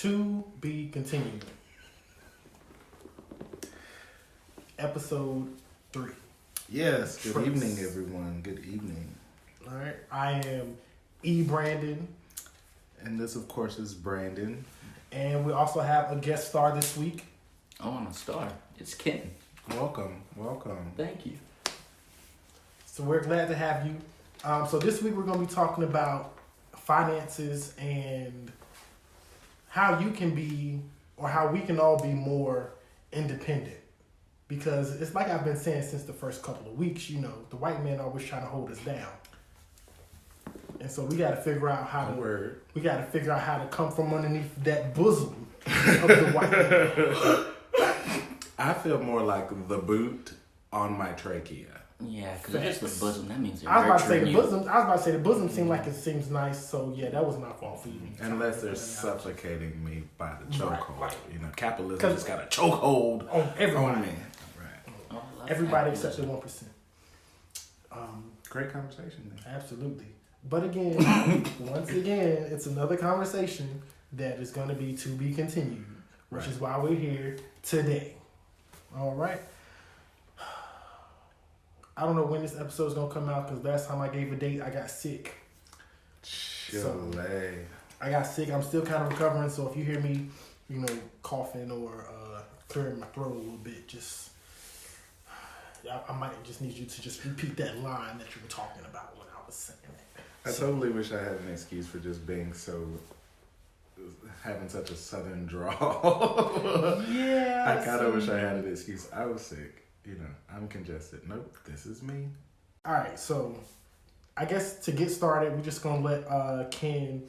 To be continued. Episode 3. Yes, good evening, everyone. Good evening. All right. I am Ebrandon. And this, of course, is Brandon. And we also have a guest star this week. Oh, I'm a star. It's Ken. Welcome. Thank you. So we're glad to have you. So this week we're going to be talking about finances and how you can be, or how we can all be more independent. Because it's like I've been saying since the first couple of weeks, the white man always trying to hold us down. And so we got to figure out how to come from underneath that bosom of the white man. I feel more like the boot on my trachea. Yeah, because if it's the bosom, that means they're I was about to say nurturing the you. bosom. I was about to say the bosom seemed like it seems nice. So yeah, that was my fault for you. Unless they're suffocating me by the chokehold. Right. Capitalism just got a chokehold on everybody. on me. Right. Oh, I love Everybody capitalism. except the 1%. Great conversation then. Absolutely. But again, once again, it's another conversation that is going to be continued, which is why we're here today. All right. I don't know when this episode is going to come out because last time I gave a date, I got sick. Chile. I got sick. I'm still kind of recovering. So if you hear me, coughing or clearing my throat a little bit, I might just need you to just repeat that line that you were talking about when I was saying it. I totally wish I had an excuse for just having such a southern drawl. Yeah. I kind of wish I had an excuse. I was sick. I'm congested. Nope, this is me. All right, so I guess to get started, we're just going to let Ken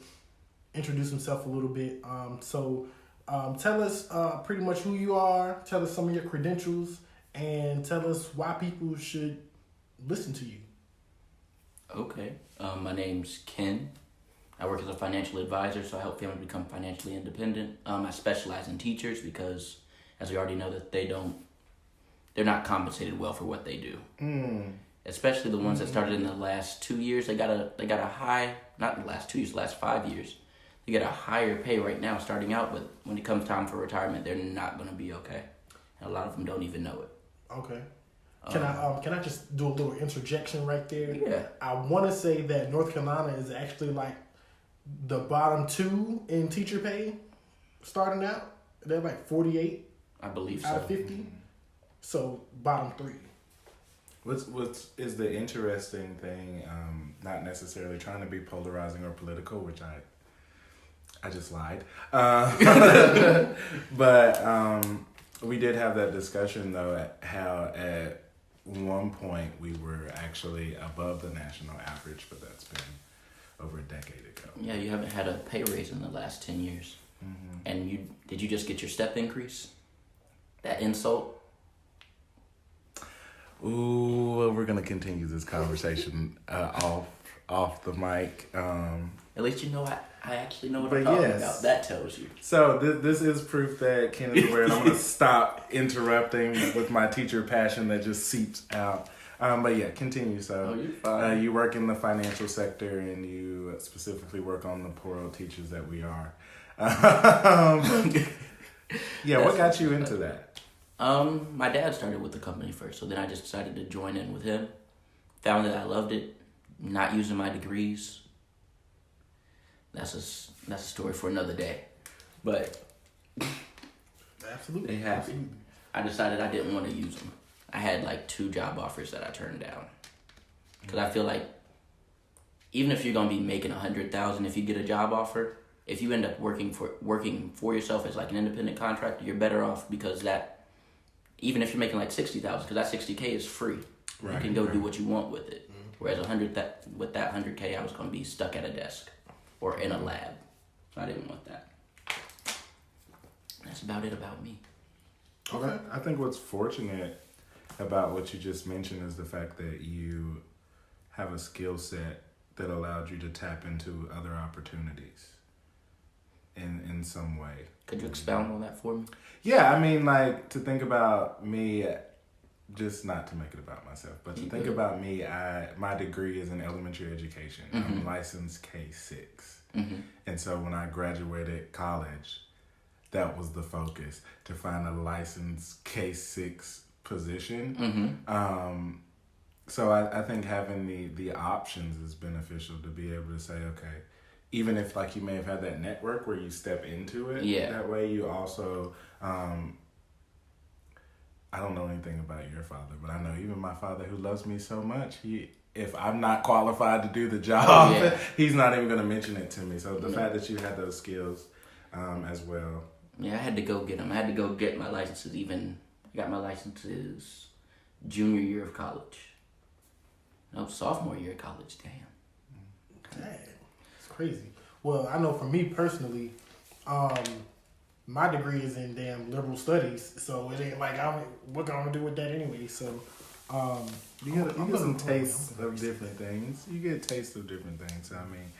introduce himself a little bit. Tell us pretty much who you are, tell us some of your credentials, and tell us why people should listen to you. Okay. My name's Ken. I work as a financial advisor, so I help families become financially independent. I specialize in teachers because, as we already know, that they're not compensated well for what they do. Especially the ones that started in the last 2 years. They got a high, not in the last 2 years, the last 5 years. They get a higher pay right now starting out, but when it comes time for retirement, they're not going to be okay. And a lot of them don't even know it. Okay. Can I just do a little interjection right there? Yeah. I want to say that North Carolina is actually like the bottom 2 in teacher pay starting out. They're like 48 I believe out so. of 50. So bottom 3. What's is the interesting thing? Not necessarily trying to be polarizing or political, which I just lied. But we did have that discussion though. How at one point we were actually above the national average, but that's been over a decade ago. Yeah, you haven't had a pay raise in the last 10 years. Mm-hmm. And did you just get your step increase? That insult? Ooh, we're gonna continue this conversation off the mic. At least I actually know what I'm talking about. That tells you. So this is proof that Ken is aware, and I'm gonna stop interrupting with my teacher passion that just seeps out. But yeah, continue. So you're fine. You work in the financial sector, and you specifically work on the poor old teachers that we are. What got you into that? My dad started with the company first, so then I just decided to join in with him. Found that I loved it. Not using my degrees. That's a story for another day. But Absolutely. they happened. I decided I didn't want to use them. I had like 2 job offers that I turned down. Because I feel like even if you're going to be making $100,000, if you get a job offer, if you end up working for yourself as like an independent contractor, you're better off because that, even if you're making like $60,000, because that $60K is free. Right, you can go do what you want with it. Whereas with that $100K, I was going to be stuck at a desk or in a lab. So I didn't want that. That's about it about me. Okay. I think what's fortunate about what you just mentioned is the fact that you have a skill set that allowed you to tap into other opportunities in some way. Could you expound on that for me? Yeah, I mean, like, to think about me, just not to make it about myself, but to think about me, my degree is in elementary education. I'm licensed K-6. And so when I graduated college, that was the focus, to find a licensed K6 position. So I think having the options is beneficial, to be able to say, okay, even if like you may have had that network where you step into it, that way you also, I don't know anything about your father, but I know even my father, who loves me so much, if I'm not qualified to do the job, he's not even going to mention it to me. So the fact that you had those skills as well. Yeah, I had to go get them. I had to go get my licenses. I got my licenses junior year of college. No, sophomore year of college. Damn. Dang, it's crazy. Well, I know for me personally, my degree is in damn liberal studies, so it ain't like what I'm gonna do with that anyway. So, you get some tastes of different things. You get tastes of different things. So, I mean,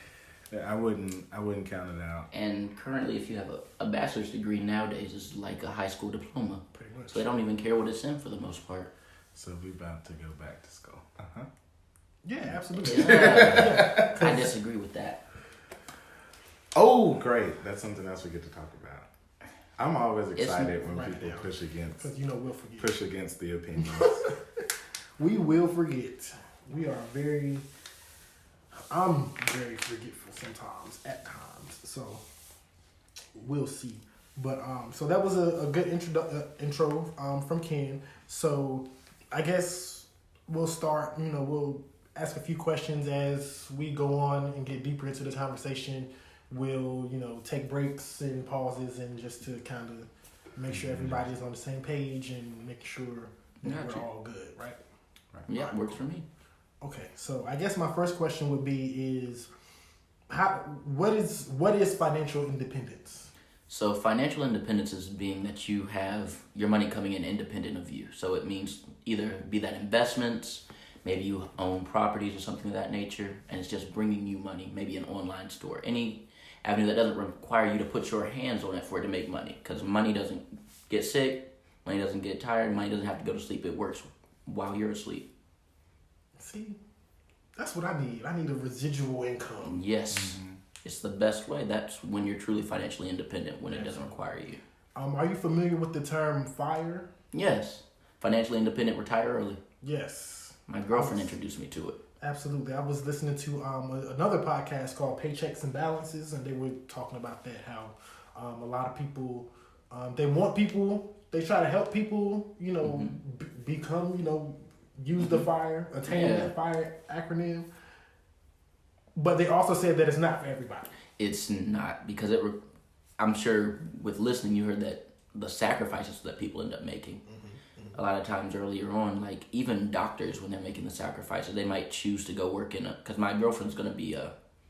I wouldn't count it out. And currently, if you have a bachelor's degree nowadays, it's like a high school diploma. Pretty much. So they don't even care what it's in for the most part. So we about to go back to school. Yeah, absolutely. Yeah. I disagree with that. Oh, great! That's something else we get to talk about. I'm always excited when people push against. Because we'll forget. Push against the opinions. We will forget. I'm very forgetful sometimes, at times. So we'll see. But so that was a good intro from Ken. So I guess we'll start. We'll ask a few questions as we go on and get deeper into the conversation. We'll take breaks and pauses, and just to kind of make sure everybody's on the same page and make sure that we're all good, right? Yeah, it works for me. Okay, so I guess my first question would be what is financial independence? So financial independence is being that you have your money coming in independent of you. So it means either be that investments, maybe you own properties or something of that nature, and it's just bringing you money, maybe an online store, any avenue that doesn't require you to put your hands on it for it to make money. Because money doesn't get sick, money doesn't get tired, money doesn't have to go to sleep. It works while you're asleep. See, that's what I need. I need a residual income. Yes. It's the best way. That's when you're truly financially independent, when it doesn't require you. Are you familiar with the term FIRE? Yes. Financially independent, retire early. Yes. My girlfriend introduced me to it. Absolutely. I was listening to another podcast called Paychecks and Balances, and they were talking about that, how a lot of people, they try to help people, become, use the FIRE, attain that FIRE acronym. But they also said that it's not for everybody. It's not, because I'm sure with listening you heard that the sacrifices that people end up making. A lot of times earlier on, like even doctors, when they're making the sacrifices, they might choose to go work because my girlfriend's going to be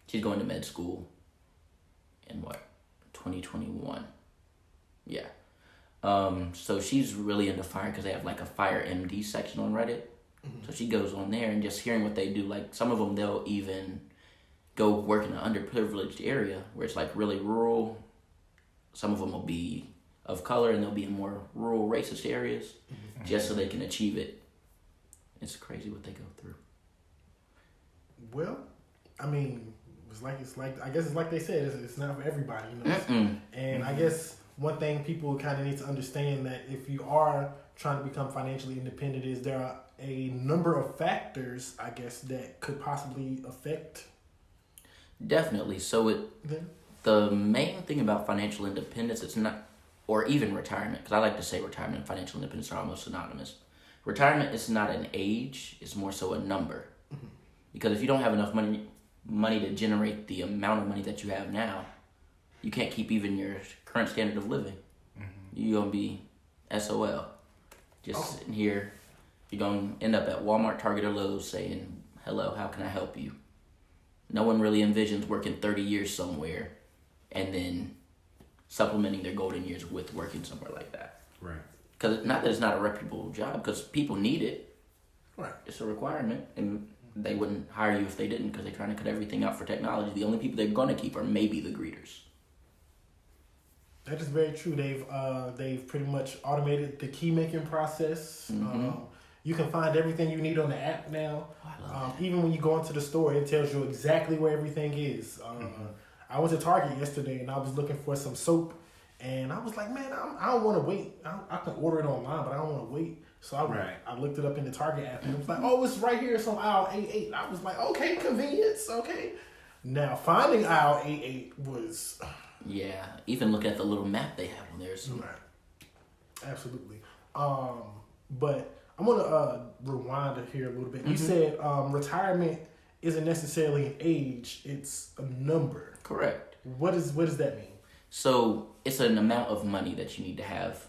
she's going to med school in 2021. Yeah. So she's really into FIRE because they have like a FIRE MD section on Reddit. So she goes on there and just hearing what they do, like some of them, they'll even go work in an underprivileged area where it's like really rural. Some of them will be of color and they'll be in more rural racist areas just so they can achieve it. It's crazy what they go through. Well, I mean, I guess it's like they said, it's not for everybody, And I guess one thing people kind of need to understand, that if you are trying to become financially independent, is there are a number of factors, I guess, that could possibly affect. Definitely. So the main thing about financial independence, it's not, or even retirement, because I like to say retirement and financial independence are almost synonymous. Retirement is not an age, it's more so a number. Because if you don't have enough money to generate the amount of money that you have now, you can't keep even your current standard of living. You're going to be SOL. Just sitting here, you're going to end up at Walmart, Target, or Lowe's saying, hello, how can I help you? No one really envisions working 30 years somewhere and then supplementing their golden years with working somewhere like that. Right. Because not that it's not a reputable job, because people need it. Right. It's a requirement, and they wouldn't hire you if they didn't, because they're trying to cut everything out for technology. The only people they're going to keep are maybe the greeters. That is very true. They've pretty much automated the key making process. You can find everything you need on the app now. Even when you go into the store, it tells you exactly where everything is. I was at Target yesterday and I was looking for some soap, And I was like, man, I don't want to wait. I can order it online, but I don't want to wait. So I looked it up in the Target app, and it was like, oh, it's right here. It's on aisle A8. I was like, okay, convenience, okay. Now, finding aisle A8 was... Yeah, even look at the little map they have on there. So. Right. Absolutely. But I'm going to rewind it here a little bit. You said retirement isn't necessarily an age, it's a number. Correct. What does that mean? So it's an amount of money that you need to have.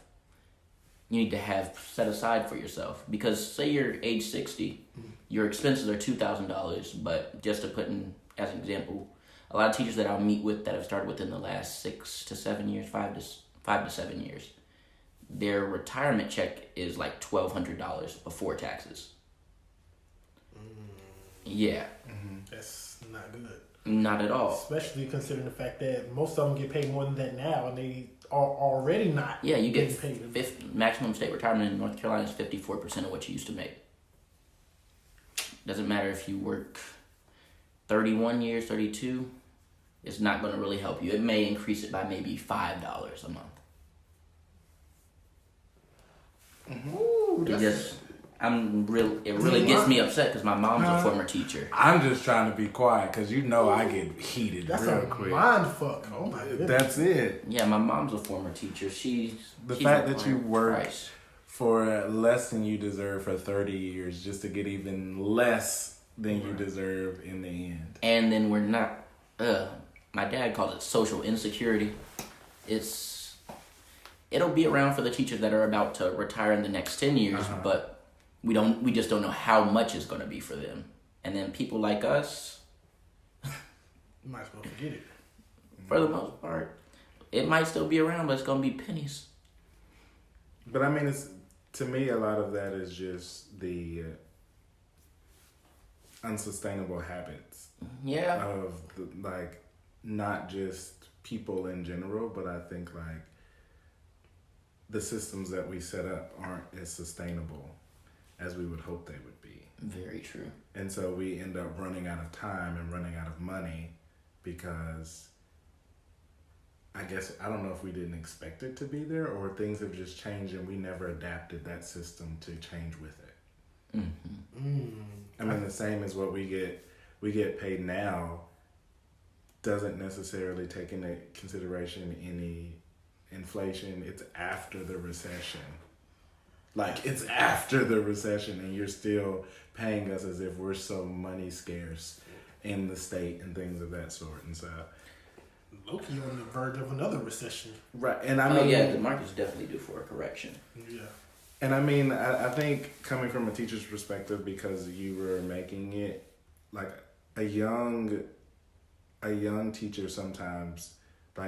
You need to have set aside for yourself, because say you're age 60, your expenses are $2,000. But just to put in as an example, a lot of teachers that I'll meet with that have started within the last 6 to 7 years, 5 to 7 years, their retirement check is like $1,200 before taxes. Yeah. That's not good. Not at all. Especially considering the fact that most of them get paid more than that now, and they are already not. Yeah, you get paid. Maximum state retirement in North Carolina is 54% of what you used to make. Doesn't matter if you work 31 years, 32. It's not going to really help you. It may increase it by maybe $5 a month. Ooh, It really gets me upset because my mom's a former teacher. I'm just trying to be quiet because I get heated that's real a quick. mind fuck. Oh my goodness. That's it. Yeah, my mom's a former teacher. She's fact that you work twice. for less than you deserve for 30 years just to get even less than you deserve in the end. And then we're not. My dad calls it social insecurity. It'll be around for the teachers that are about to retire in the next 10 years, but we just don't know how much it's going to be for them. And then people like us, you might as well forget it. For the most part, it might still be around, but it's going to be pennies. But I mean, to me, a lot of that is just the unsustainable habits. Yeah. Of not just people in general, but I think the systems that we set up aren't as sustainable as we would hope they would be. Very true. And so we end up running out of time and running out of money because I don't know if we didn't expect it to be there or things have just changed and we never adapted that system to change with it. I mean, the same as what we get paid now doesn't necessarily take into consideration any inflation. It's after the recession. It's after the recession and you're still paying us as if we're so money scarce in the state and things of that sort. And so Loki on the verge of another recession. Right. And I mean, the market's definitely due for a correction. Yeah. And I mean, I think coming from a teacher's perspective, because you were making it like a young teacher sometimes,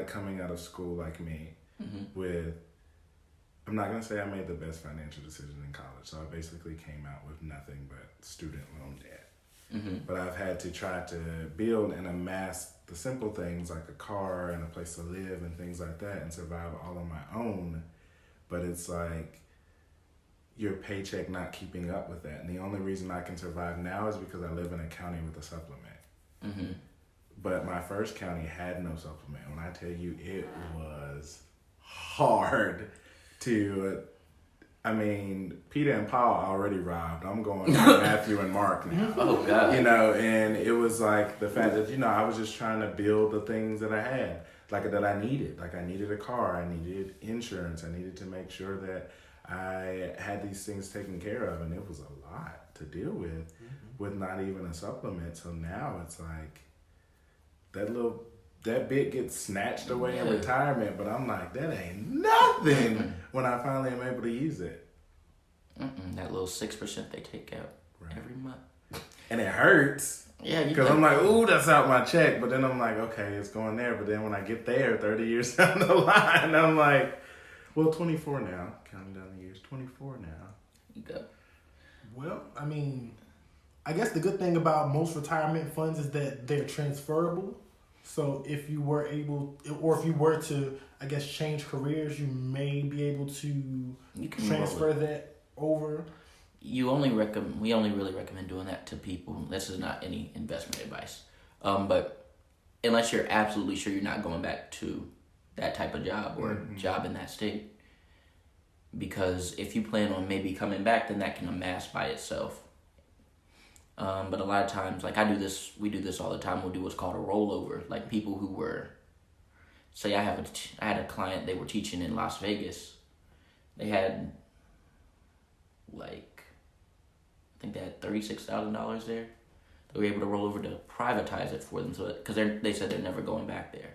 coming out of school like me, I'm not going to say I made the best financial decision in college. So I basically came out with nothing but student loan debt. But I've had to try to build and amass the simple things like a car and a place to live and things like that and survive all on my own. But it's your paycheck not keeping up with that. And the only reason I can survive now is because I live in a county with a supplement. But my first county had no supplement. When I tell you it was hard to, Peter and Paul already robbed. I'm going to Matthew and Mark now. Oh, God. And it was the fact that, I was just trying to build the things that I had, that I needed. I needed a car, I needed insurance, I needed to make sure that I had these things taken care of, and it was a lot to deal with not even a supplement. So now it's that bit gets snatched away in retirement, but I'm that ain't nothing when I finally am able to use it. That little 6% they take out every month. And it hurts. Yeah. Because I'm ooh, that's out my check. But then I'm okay, it's going there. But then when I get there 30 years down the line, I'm well, 24 now. Counting down the years, 24 now. You go. Well, I guess the good thing about most retirement funds is that they're transferable. So if you were to, I guess, change careers, you may be able to transfer that over. We only really recommend doing that to people. This is not any investment advice. But unless you're absolutely sure you're not going back to that type of job or job in that state. Because if you plan on maybe coming back, then that can amass by itself. But a lot of times, like we do this all the time. We'll do what's called a rollover. Like people who were, say I had a client, they were teaching in Las Vegas. They had like, I think they had $36,000 there. They were able to roll over to privatize it for them, because they said they're never going back there.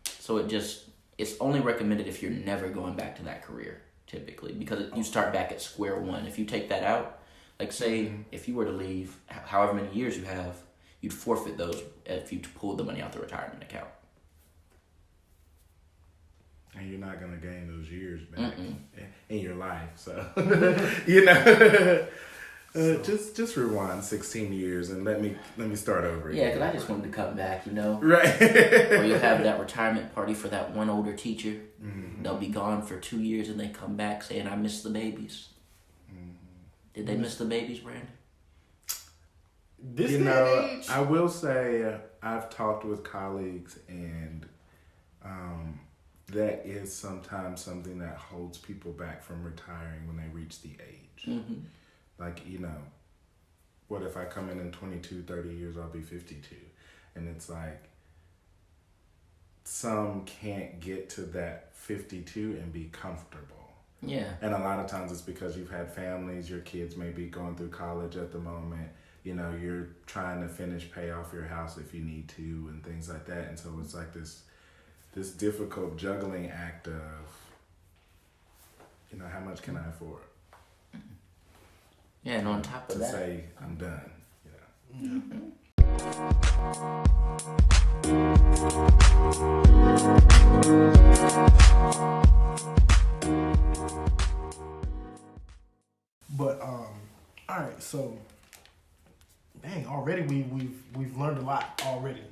So it's only recommended if you're never going back to that career, typically, because you start back at square one. If you take that out, like say if you were to leave, however many years you have, you'd forfeit those if you pulled the money out the retirement account. And you're not gonna gain those years back in your life, so you know. Just rewind 16 years and let me start over again. Yeah, because I just wanted to come back, you know. Right. Or you'll have that retirement party for that one older teacher. They'll be gone for 2 years and they come back saying, I miss the babies. Did they miss the babies, Brandon? This age? I will say I've talked with colleagues, and that is sometimes something that holds people back from retiring when they reach the age. Like, you know, what if I come in 22, 30 years, I'll be 52. And it's like, some can't get to that 52 and be comfortable. Yeah. And a lot of times it's because you've had families, your kids may be going through college at the moment. You know, you're trying to pay off your house if you need to and things like that. And so it's like this difficult juggling act of, you know, how much can I afford? Yeah, and on top of that, to say I'm done, you know. But all right, so dang, already we've learned a lot already.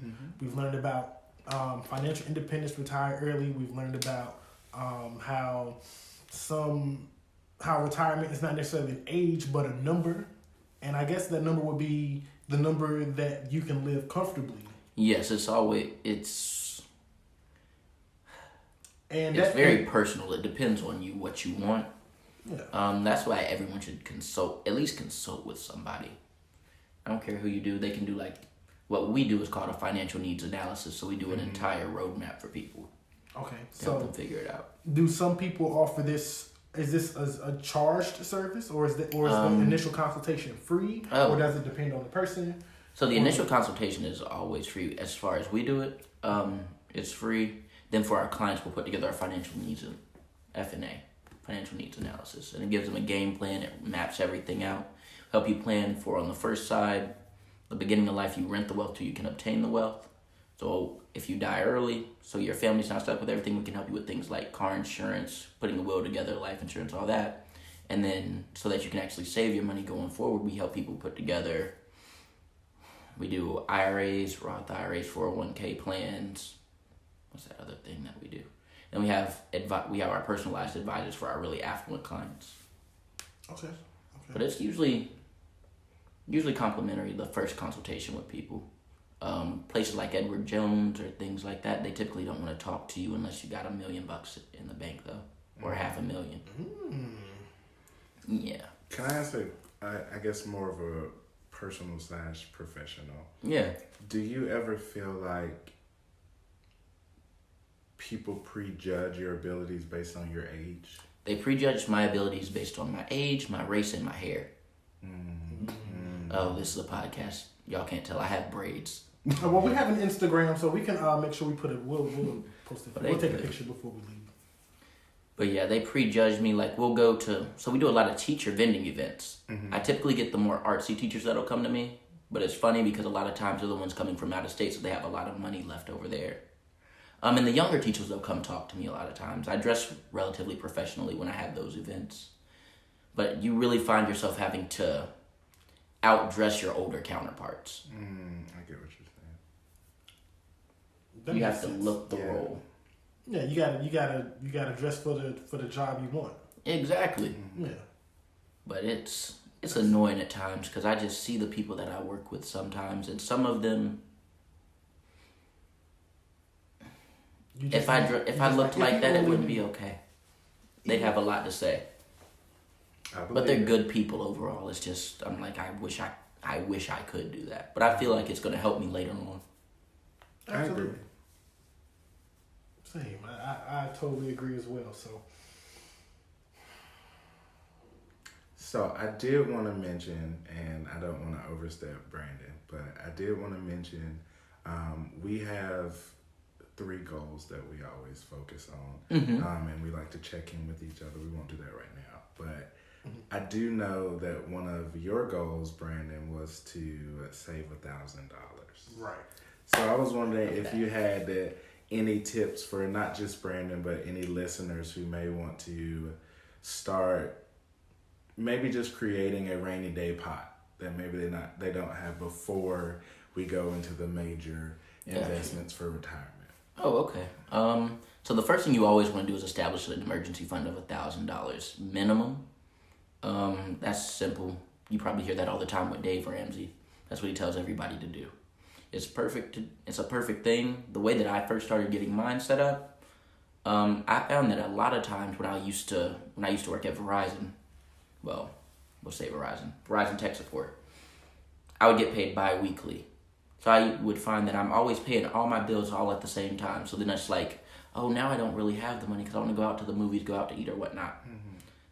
We've learned about financial independence, retire early. We've learned about how retirement is not necessarily an age, but a number. And I guess that number would be the number that you can live comfortably. Yes, it's very personal. It depends on you, what you want. Yeah. That's why everyone should at least consult with somebody. I don't care who you do. They can do like, what we do is called a financial needs analysis. So we do an entire roadmap for people. Okay. To help them figure it out. Do some people offer this? Is this a charged service, or is the initial consultation free, or does it depend on the person? So the initial consultation is always free. As far as we do it, it's free. Then for our clients, we'll put together our financial needs FNA, financial needs analysis, and it gives them a game plan. It maps everything out, help you plan for, on the first side, the beginning of life, you rent the wealth till you can obtain the wealth. So if you die early, so your family's not stuck with everything, we can help you with things like car insurance, putting a will together, life insurance, all that. And then so that you can actually save your money going forward, we help people put together, we do IRAs, Roth IRAs, 401k plans. What's that other thing that we do? Then we have our personalized advisors for our really affluent clients. Okay. But it's usually complimentary, the first consultation with people. Places like Edward Jones or things like that, they typically don't want to talk to you unless you got $1 million in the bank, though, or $500,000. Yeah. Can I ask I guess more of a personal / professional? Yeah. Do you ever feel like people prejudge your abilities based on your age? They prejudge my abilities based on my age, my race, and my hair. Oh, this is a podcast. Y'all can't tell. I have braids. Well, we have an Instagram, so we can make sure we put it. We'll post it. We'll take a picture before we leave. But yeah, they prejudge me. Like we'll go to. So we do a lot of teacher vending events. I typically get the more artsy teachers that'll come to me. But it's funny because a lot of times they're the ones coming from out of state, so they have a lot of money left over there. And the younger teachers, they'll come talk to me a lot of times. I dress relatively professionally when I have those events. But you really find yourself having to outdress your older counterparts. I get what you're saying. You have to look the role. Yeah, you gotta dress for the job you want. Exactly. Yeah. But it's annoying at times because I just see the people that I work with sometimes, and some of them. If I looked like that, it wouldn't be okay. They'd have a lot to say. But they're good people overall. It's just I'm like I wish I could do that. But I feel like it's gonna help me later on. Absolutely. I agree. Same. I totally agree as well. So I did want to mention, and I don't want to overstep Brandon, but I did want to mention we have 3 goals that we always focus on, and we like to check in with each other. We won't do that right now, but I do know that one of your goals, Brandon, was to save $1,000. Right. So I was wondering if you had any tips for not just Brandon, but any listeners who may want to start maybe just creating a rainy day pot that maybe they don't have before we go into the major investments for retirement. Oh, okay. So the first thing you always want to do is establish an emergency fund of $1,000 minimum. That's simple. You probably hear that all the time with Dave Ramsey. That's what he tells everybody to do. It's perfect. It's a perfect thing. The way that I first started getting mine set up, I found that a lot of times when I used to work at Verizon, well, we'll say Verizon tech support, I would get paid bi-weekly. So I would find that I'm always paying all my bills all at the same time. So then it's like, oh, now I don't really have the money because I want to go out to the movies, go out to eat or whatnot.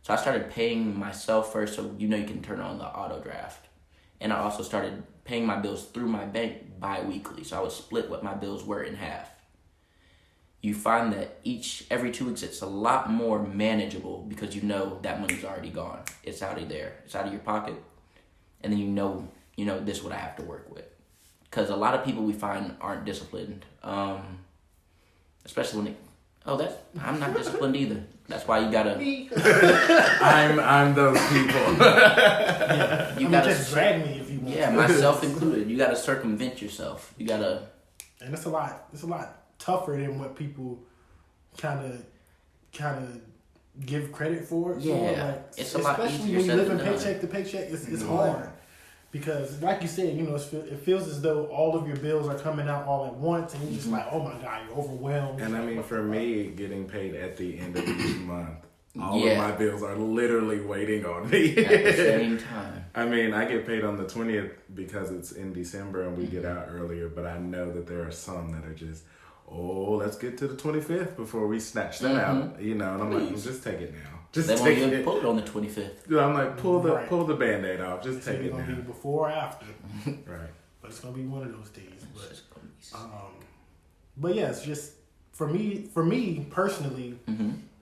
So I started paying myself first, so you can turn on the auto draft. And I also started paying my bills through my bank bi-weekly. So I would split what my bills were in half. You find that every 2 weeks it's a lot more manageable because you know that money's already gone. It's out of there. It's out of your pocket. And then you know this is what I have to work with. Because a lot of people we find aren't disciplined. Especially when I'm not disciplined either. That's why you gotta. I'm those people. You gotta just drag me if you want. Yeah, myself included. You gotta circumvent yourself. You gotta. And it's a lot tougher than what people kind of give credit for. Yeah, it's a lot easier. Especially when you live in paycheck to paycheck, it's hard. Because, like you said, it feels as though all of your bills are coming out all at once, and you're just like, oh my God, you're overwhelmed. And I mean, for me, getting paid at the end of each month, all of my bills are literally waiting on me. At the same time. I mean, I get paid on the 20th because it's in December and we get out earlier, but I know that there are some that are just, let's get to the 25th before we snatch that out, and I'm like, just take it now. Just they take won't even it. pull it on the 25th. Yeah, I'm like, pull the Band-Aid off. Just take it now. It's gonna be before or after. Right. But it's gonna be one of those days. But yeah, it's just for me personally,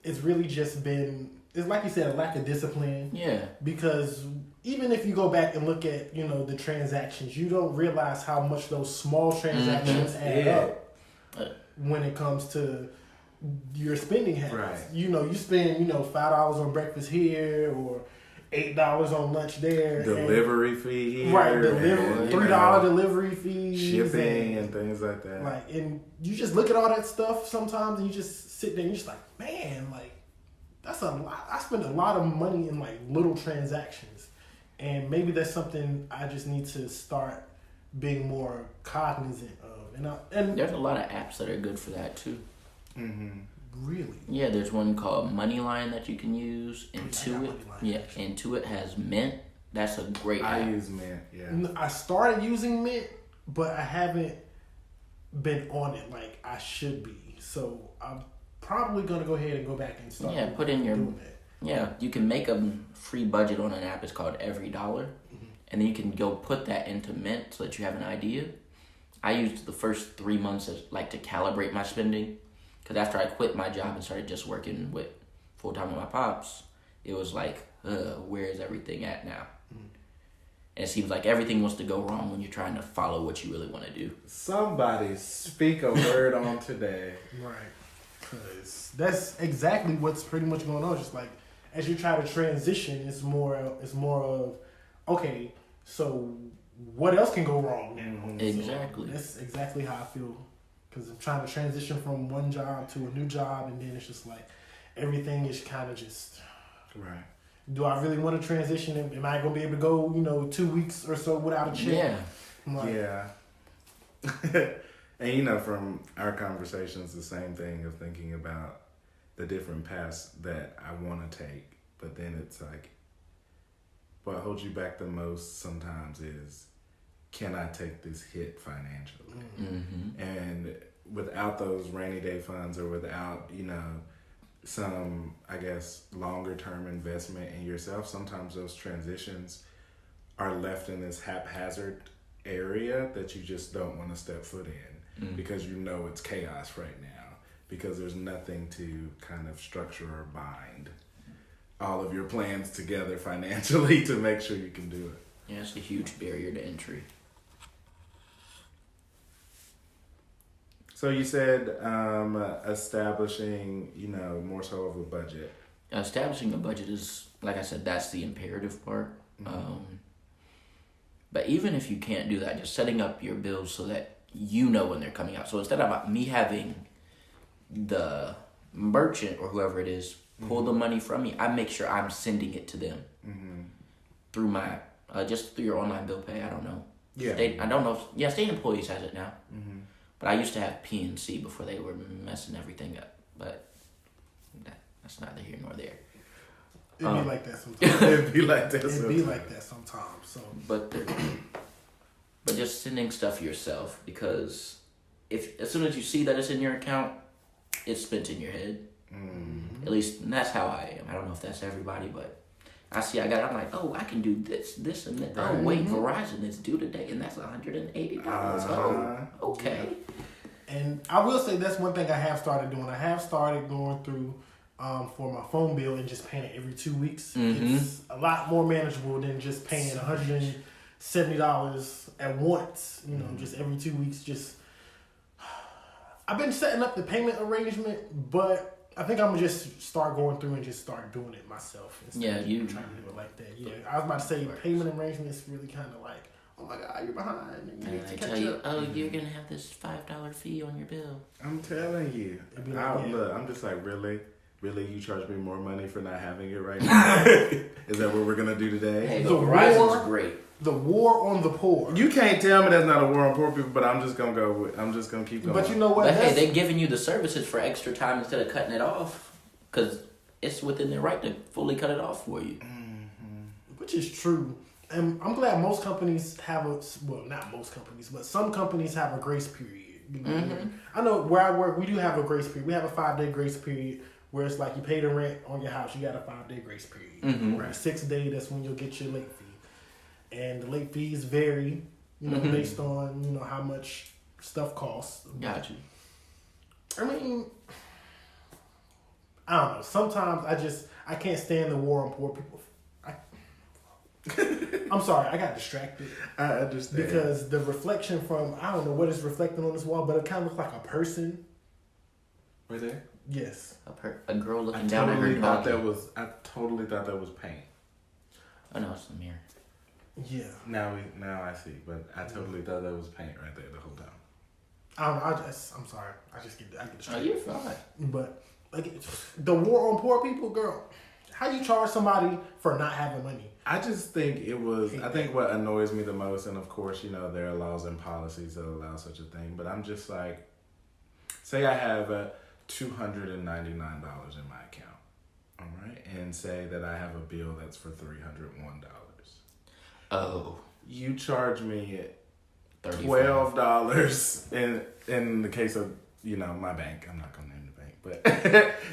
it's really just been, it's like you said, a lack of discipline. Yeah. Because even if you go back and look at, the transactions, you don't realize how much those small transactions add up when it comes to your spending habits. Right. You spend, $5 on breakfast here or $8 on lunch there. Delivery fee here. Right, $3 delivery fees. Shipping and things like that. And you just look at all that stuff sometimes and you just sit there and you're just like, man, that's a lot. I spend a lot of money in little transactions. And maybe that's something I just need to start being more cognizant of. And there's a lot of apps that are good for that too. Really? Yeah, there's one called Moneyline that you can use. Intuit has Mint. That's a great app. I use Mint, yeah. I started using Mint, but I haven't been on it like I should be. So I'm probably going to go ahead and go back and start put in your doing that. Yeah, you can make a free budget on an app. It's called Every Dollar. And then you can go put that into Mint so that you have an idea. I used the first 3 months to calibrate my spending. Because after I quit my job and started just working with full-time with my pops, it was like, where is everything at now? And it seems like everything wants to go wrong when you're trying to follow what you really want to do. Somebody speak a word on today. Right. Because that's exactly what's pretty much going on. Just as you try to transition, it's more of, okay, so what else can go wrong now? Exactly. So that's exactly how I feel. Because I'm trying to transition from one job to a new job, and then it's just everything is kind of just... Right. Do I really want to transition? Am I going to be able to go, 2 weeks or so without a check? Yeah. Yeah. And you know, from our conversations, the same thing of thinking about the different paths that I want to take, but then it's like, what holds you back the most sometimes is, can I take this hit financially? Mm-hmm. And without those rainy day funds, or without, you know, some, I guess, longer term investment in yourself, sometimes those transitions are left in this haphazard area that you just don't want to step foot in, because you know it's chaos right now, because there's nothing to kind of structure or bind all of your plans together financially to make sure you can do it. Yeah, it's a huge barrier to entry. So you said establishing, you know, more so of a budget. Establishing a budget is, like I said, that's the imperative part. Mm-hmm. But even if you can't do that, just setting up your bills so that you know when they're coming out. So instead of me having the merchant or whoever it is pull the money from me, I make sure I'm sending it to them through my, just through your online bill pay. I don't know. Yeah. I don't know. State Employees has it now. Mm-hmm. But I used to have PNC before they were messing everything up. But that's neither here nor there. It'd be like that sometimes. It'd be like that sometimes. It'd be like that sometimes. So, but just sending stuff yourself, because as soon as you see that it's in your account, it's spent in your head. Mm-hmm. At least that's how I am. I don't know if that's everybody, but I see I got it. I'm like, oh, I can do this and that. Right. Oh, wait, Verizon is due today, and that's $180. Oh, okay. And I will say that's one thing I have started doing. I have started going through for my phone bill and just paying it every 2 weeks. Mm-hmm. It's a lot more manageable than just paying $170 at once. You know, just every 2 weeks. I've been setting up the payment arrangement, but I think I'm gonna just start going through and just start doing it myself. Yeah, you trying to do it like that. Yeah, I was about to say payment arrangement is really kind of like, oh my God, you're behind. And you need to catch up. Oh, you're gonna have this $5 fee on your bill. I'm telling you. Look, I'm just like, really, you charge me more money for not having it right now? Is that what we're gonna do today? Hey, the Verizon's great. The war on the poor. You can't tell me that's not a war on poor people, but I'm just gonna keep going. But you know what? But hey, they're giving you the services for extra time instead of cutting it off, because it's within their right to fully cut it off for you. Mm-hmm. Which is true. And I'm glad most companies have not most companies, but some companies have a grace period. You know? Mm-hmm. I know where I work, we do have a grace period. We have a 5-day grace period where it's like you pay the rent on your house, you got a 5-day grace period. Mm-hmm. Right. The 6th day, that's when you'll get your late fee. And the late fees vary, you know, based on, you know, how much stuff costs. Got you. I mean, I don't know. Sometimes I can't stand the war on poor people. I'm sorry, I got distracted. I understand. Because the reflection from, I don't know what is reflecting on this wall, but it kind of looks like a person. Right there? Yes. A girl looking down at her doggy. I totally thought that was paint. Oh no, it's the mirror. Yeah. Now I see, but I totally thought that was paint right there the whole time. I don't know. I'm sorry. I get distracted. Oh, you're fine. But like the war on poor people, girl. How you charge somebody for not having money? I just think I think what annoys me the most, and of course, you know, there are laws and policies that allow such a thing, but I'm just like, say I have $299 in my account, all right, and say that I have a bill that's for $301. Oh. You charge me $12 in the case of, you know, my bank. I'm not going to name the bank, but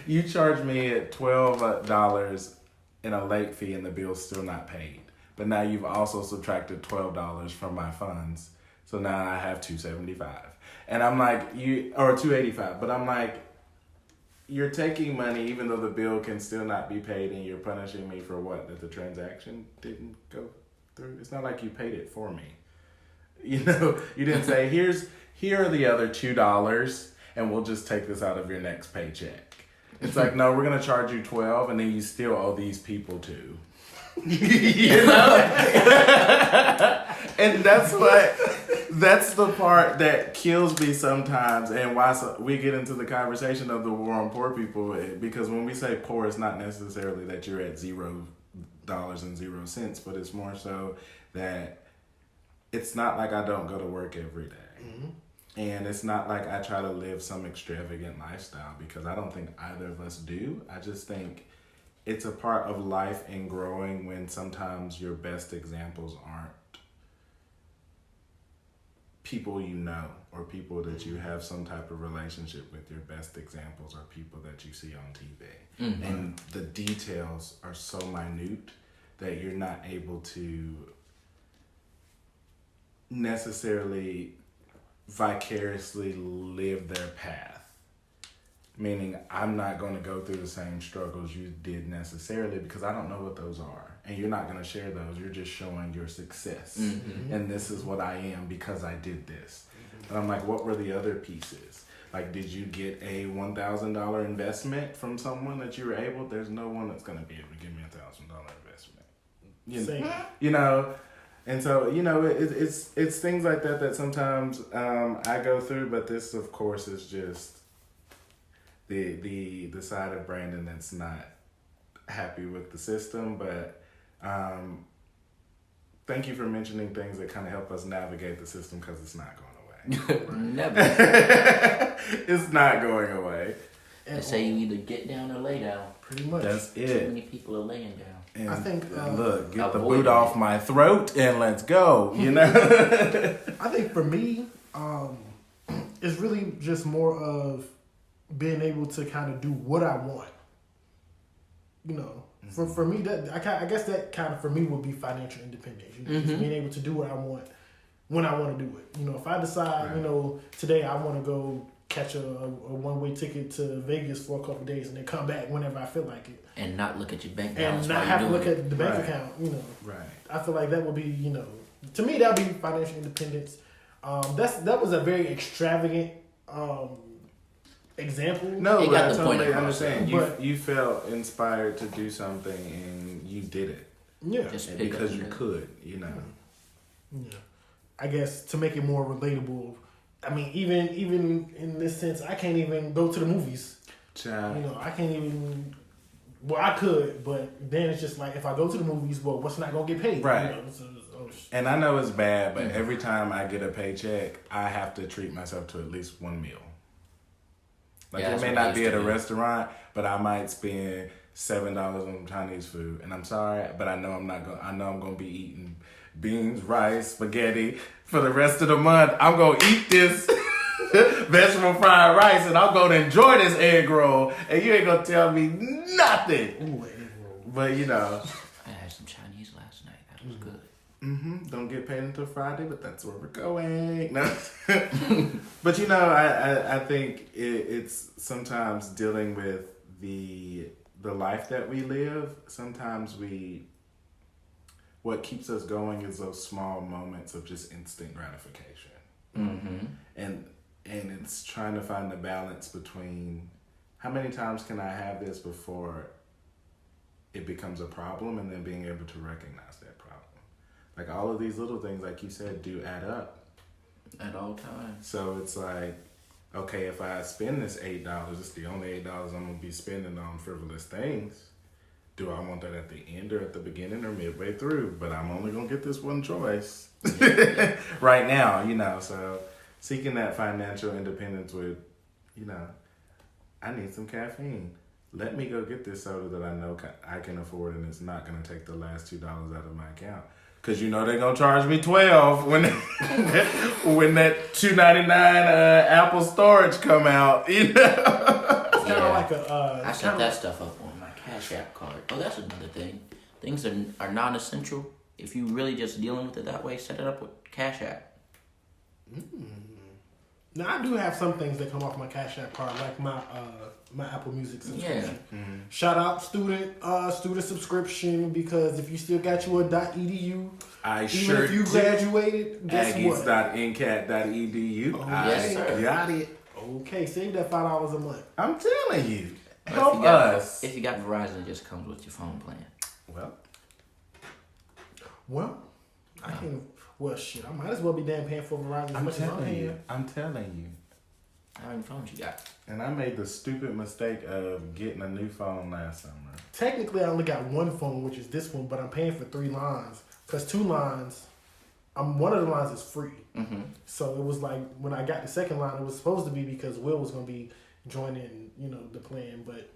you charge me $12 in a late fee and the bill's still not paid. But now you've also subtracted $12 from my funds. So now I have $275. And I'm like, or $285. But I'm like, you're taking money even though the bill can still not be paid, and you're punishing me for what? That the transaction didn't go through? It's not like you paid it for me. You know, you didn't say, here are the other $2 and we'll just take this out of your next paycheck. It's like, no, we're going to charge you $12 and then you still owe these people too. You know? And that's the part that kills me sometimes, and why we get into the conversation of the war on poor people, because when we say poor, it's not necessarily that you're at $0 and 0 cents, but it's more so that it's not like I don't go to work every day. Mm-hmm. And it's not like I try to live some extravagant lifestyle, because I don't think either of us do. I just think it's a part of life and growing when sometimes your best examples aren't people you know or people that you have some type of relationship with. Your best examples are people that you see on TV. Mm-hmm. And the details are so minute that you're not able to necessarily vicariously live their path. Meaning, I'm not going to go through the same struggles you did necessarily, because I don't know what those are. And you're not going to share those. You're just showing your success. Mm-hmm. And this is what I am because I did this. And I'm like, what were the other pieces? Like, did you get a $1,000 investment from someone that you were able? There's no one that's going to be able to give me a $1,000 investment. You know? And so, you know, it's things like that sometimes I go through, but this, of course, is just the side of Brandon that's not happy with the system. But thank you for mentioning things that kind of help us navigate the system, because it's not going away. Never. It's not going away. They say you either get down or lay down. Pretty much. That's Too it. many people are laying down. And I think, look, get the avoid boot it. off my throat and let's go, you know? I think for me, it's really just more of being able to kind of do what I want. You know, for me, that I guess that kind of for me would be financial independence. You know, just being able to do what I want when I want to do it. You know, if I decide, Right. you know, today I want to go catch a one-way ticket to Vegas for a couple of days and then come back whenever I feel like it, And not look at your bank and balance not while have to you're look doing at the bank Right. account. You know, Right. I feel like that would be, you know, to me that would be financial independence. That was a very extravagant example. No, They but got I the point totally across, understand. but- You felt inspired to do something and you did it. Yeah, Just And pick because up you and- could, you know. yeah. I guess to make it more relatable. I mean, even in this sense, I can't even go to the movies. Child. You know, I can't even. Well, I could, but then it's just like if I go to the movies, well, what's not gonna get paid? Right. You know, And I know it's bad, but every time I get a paycheck, I have to treat myself to at least one meal. Like, Yeah, it that's may what I not be used at to a do. restaurant, but I might spend $7 on Chinese food. And I'm sorry, but I know I'm gonna be eating beans, rice, spaghetti for the rest of the month. I'm gonna eat this vegetable fried rice, and I'm gonna enjoy this egg roll, and you ain't gonna tell me nothing. Ooh, egg roll. But you know, I had some Chinese last night. That was good. don't get paid until Friday, but that's where we're going. No. But you know, I think it's sometimes dealing with the life that we live. Sometimes what keeps us going is those small moments of just instant gratification. Mm-hmm. And it's trying to find the balance between how many times can I have this before it becomes a problem, and then being able to recognize that problem. Like, all of these little things, like you said, do add up. At all times. So it's like, okay, if I spend this $8, it's the only $8 I'm going to be spending on frivolous things. Do I want that at the end or at the beginning or midway through? But I'm only going to get this one choice right now, you know. So seeking that financial independence with, you know, I need some caffeine. Let me go get this soda that I know I can afford, and it's not going to take the last $2 out of my account. Because you know they're going to charge me $12 when that $2.99 Apple storage come out, you know? It's kind of like a. I set that stuff up on my Cash App card. Oh, that's another thing. Things are non-essential. If you really just dealing with it that way, set it up with Cash App. Now I do have some things that come off my Cash App card, like my Apple Music subscription. Yeah. Shout out student subscription, because if you still got your .edu, I even sure if you graduated, guess what? Aggies.ncat.edu. yes, sir. I got it. Okay, save that $5 a month. I'm telling you. But Help us. If you got Verizon, it just comes with your phone plan. Well, I can't. Well, shit, I might as well be damn paying for Verizon as I'm much as I'm telling paying. you. I'm telling you. How many phones you got? And I made the stupid mistake of getting a new phone last summer. Technically, I only got one phone, which is this one, but I'm paying for 3 lines, because 2 lines one of the lines is free. Mm-hmm. So it was like when I got the second line, it was supposed to be because Will was going to be joining, the plan, but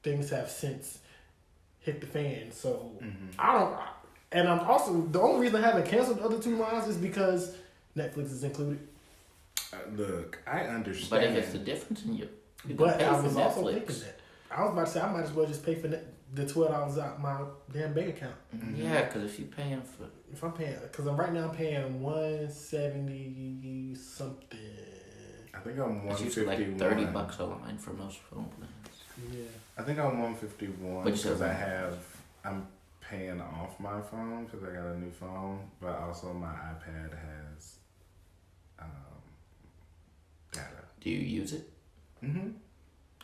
things have since hit the fan. So and I'm also, the only reason I haven't canceled the other 2 lines is because Netflix is included. Look, I understand. But if it's the difference in you But pay I for was also Netflix. thinking that. I was about to say, I might as well just pay for the $12 out my damn bank account. Mm-hmm. Yeah, because if you're paying for... If I'm paying, because right now I'm paying $170 something. I think I'm It's usually like $30 a line for most phone plans. Yeah. I think I'm 151 But you said because I'm paying off my phone because I got a new phone, but also my iPad has data. Do you use it? Mm-hmm.